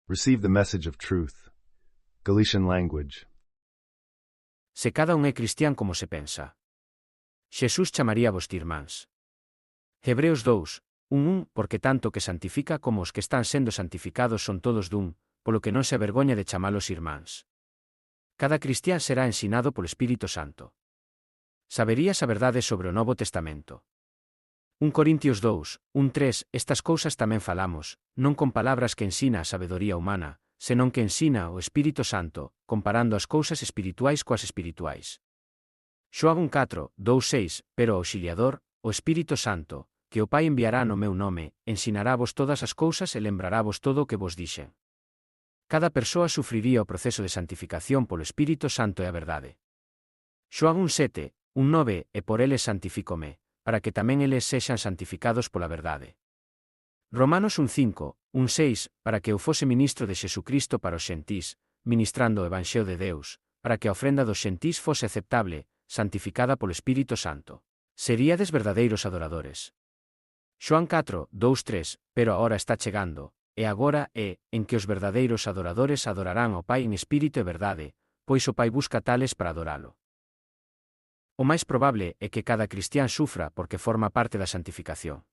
Receive the message of truth. Galician language. Se cada un é cristián como se pensa. Xesús chamaría vos irmáns. Hebreos 2, 1, porque tanto que santifica como os que están sendo santificados son todos dun, polo que non se avergoña de chamalos irmáns. Cada cristián será ensinado polo Espírito Santo. Saberías a verdade sobre o Novo Testamento. 1 Corintios 2, 1-3, estas cousas tamén falamos, non con palabras que ensina a sabedoría humana, senón que ensina o Espírito Santo, comparando as cousas espirituais coas espirituais. Xoán 4, 2-6, pero o auxiliador, o Espírito Santo, que o Pai enviará no meu nome, ensinaravos todas as cousas e lembraravos todo o que vos dixen. Cada persoa sufriría o proceso de santificación polo Espírito Santo e a verdade. Xoán 1:7, 1:9, e por eles santifícome, para que tamén eles sexan santificados pola verdade. Romanos 1:5, 1:6, para que eu fose ministro de Xesucristo para os xentís, ministrando o Evanxeo de Deus, para que a ofrenda dos xentís fose aceptable, santificada polo Espírito Santo. Seríades verdadeiros adoradores. Xoán 4, 2-3, pero a hora está chegando, e agora é, en que os verdadeiros adoradores adorarán ao Pai en espírito e verdade, pois o Pai busca tales para adoralo. O máis probable é que cada cristián sufra porque forma parte da santificación.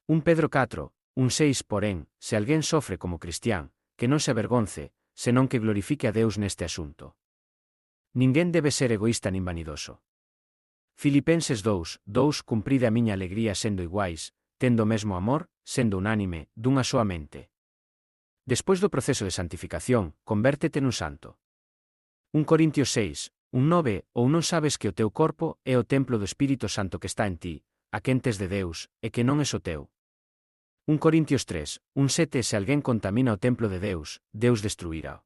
1 Pedro 4, 1:6, porén, se alguén sofre como cristián, que non se avergonce, senón que glorifique a Deus neste asunto. Ninguén debe ser egoísta nin vanidoso. Filipenses 2, 2, cumpride a miña alegría sendo iguais, tendo o mesmo amor, sendo unánime, dunha soa mente. Despois do proceso de santificación, convértete nun santo. 1 Corintios 6, 1:9, ou non sabes que o teu corpo é o templo do Espírito Santo que está en ti, a quen tes de Deus, e que non é o teu. 1 Corintios 3, 1:7, se alguén contamina o templo de Deus, Deus destruirá.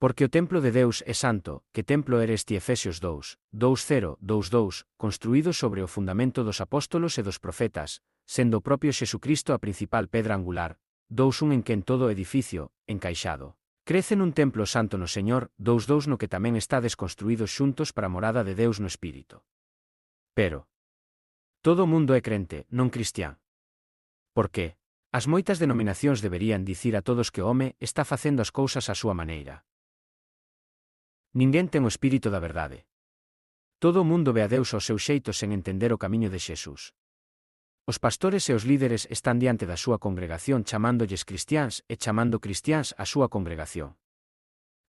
Porque o templo de Deus é santo, que templo eres ti Efesios 2, 2:0, 2:2, construído sobre o fundamento dos apóstolos e dos profetas, sendo o propio Xesucristo a principal pedra angular, 2:1 en quen todo o edificio, encaixado, crece nun templo santo no Señor, 2:2 no que tamén estades construídos xuntos para a morada de Deus no Espírito. Pero todo o mundo é crente, non cristián. Por que? As moitas denominacións deberían dicir a todos que o home está facendo as cousas á súa maneira. Ninguén ten o espírito da verdade. Todo o mundo ve a Deus ao seu xeito sen entender o camiño de Xesús. Os pastores e os líderes están diante da súa congregación chamándolles cristiáns e chamando cristiáns á súa congregación.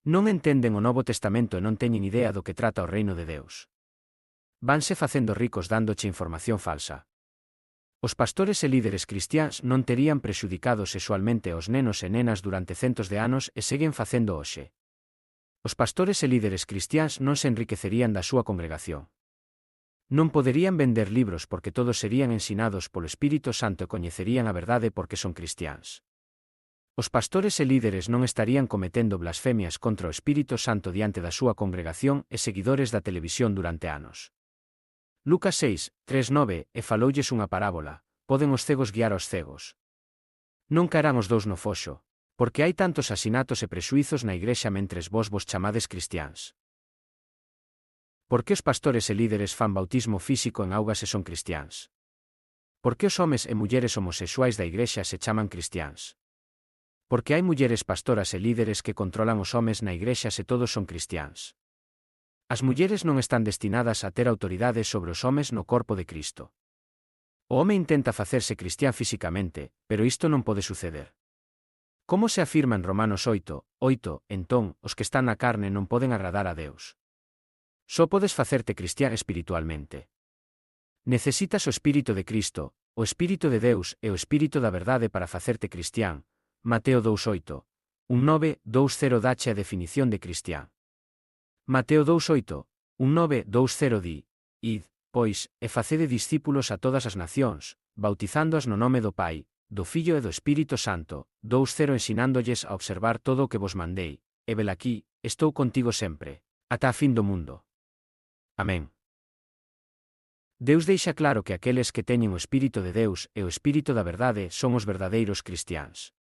Non entenden o Novo Testamento e non teñen idea do que trata o reino de Deus. Vanse facendo ricos dándoche información falsa. Os pastores e líderes cristiáns non terían prexudicado sexualmente aos nenos e nenas durante centos de anos e seguen facendo hoxe. Os pastores e líderes cristiáns non se enriquecerían da súa congregación. Non poderían vender libros porque todos serían ensinados polo Espírito Santo e coñecerían a verdade porque son cristiáns. Os pastores e líderes non estarían cometendo blasfemias contra o Espírito Santo diante da súa congregación e seguidores da televisión durante anos. Lucas 6, 3-9, e faloulles unha parábola, poden os cegos guiar aos cegos. Non caerán os dous no foxo, porque hai tantos asinatos e prexuizos na igrexa mentres vos chamades cristiáns. Por que os pastores e líderes fan bautismo físico en augas e son cristiáns? Por que os homes e mulleres homosexuais da igrexa se chaman cristiáns? Porque hai mulleres pastoras e líderes que controlan os homes na igrexa se todos son cristiáns. As mulleres non están destinadas a ter autoridade sobre os homes no corpo de Cristo. O home intenta facerse cristián fisicamente, pero isto non pode suceder. Como se afirma en Romanos 8, 8, entón, os que están na carne non poden agradar a Deus. Só podes facerte cristián espiritualmente. Necesitas o Espírito de Cristo, o Espírito de Deus e o Espírito da verdade para facerte cristián. Mateo 2:8, 1:9, 2:0 dache a definición de cristián. Mateo 2:8, 1:9, 2:0 di, id, pois, e facede discípulos a todas as nacións, bautizándoas no nome do Pai, do Fillo e do Espírito Santo, 2:0 ensinándolles a observar todo o que vos mandei, e velaquí, estou contigo sempre, ata a fin do mundo. Amén. Deus deixa claro que aqueles que teñen o Espírito de Deus e o Espírito da verdade son os verdadeiros cristiáns.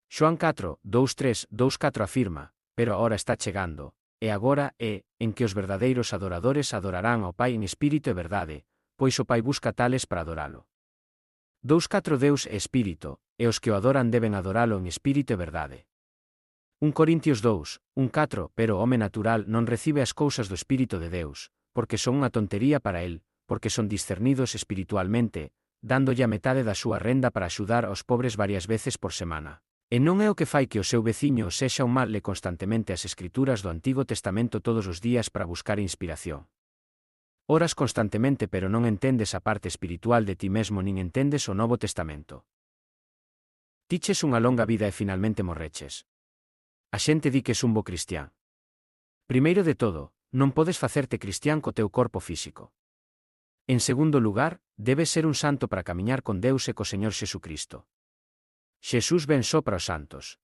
Xoán 4, 2:3, 2:4 afirma, pero a hora está chegando, e agora é, en que os verdadeiros adoradores adorarán ao Pai en espírito e verdade, pois o Pai busca tales para adoralo. 2:4 Deus é espírito, e os que o adoran deben adoralo en espírito e verdade. 1 Corintios 2, 1:4 Pero o home natural non recibe as cousas do Espírito de Deus, porque son unha tontería para el, porque son discernidos espiritualmente, dándolle a metade da súa renda para axudar aos pobres varias veces por semana. E non é o que fai que o seu veciño sexa un mal le constantemente as escrituras do Antigo Testamento todos os días para buscar inspiración. Oras constantemente pero non entendes a parte espiritual de ti mesmo nin entendes o Novo Testamento. Tiches unha longa vida e finalmente morreches. A xente di que es un bo cristián. Primeiro de todo, non podes facerte cristián co teu corpo físico. En segundo lugar, debes ser un santo para camiñar con Deus e co Señor Xesucristo. Xesús ven só para os santos.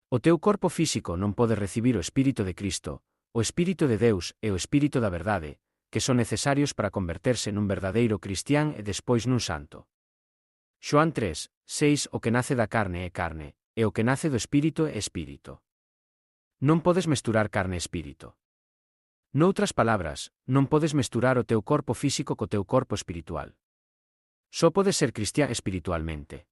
O teu corpo físico non pode recibir o Espírito de Cristo, o Espírito de Deus e o Espírito da verdade, que son necesarios para converterse nun verdadeiro cristián e despois nun santo. Xoán 3, 6 O que nace da carne é carne, e o que nace do Espírito é espírito. Non podes mesturar carne e espírito. Noutras palabras, non podes mesturar o teu corpo físico co teu corpo espiritual. Só podes ser cristián espiritualmente.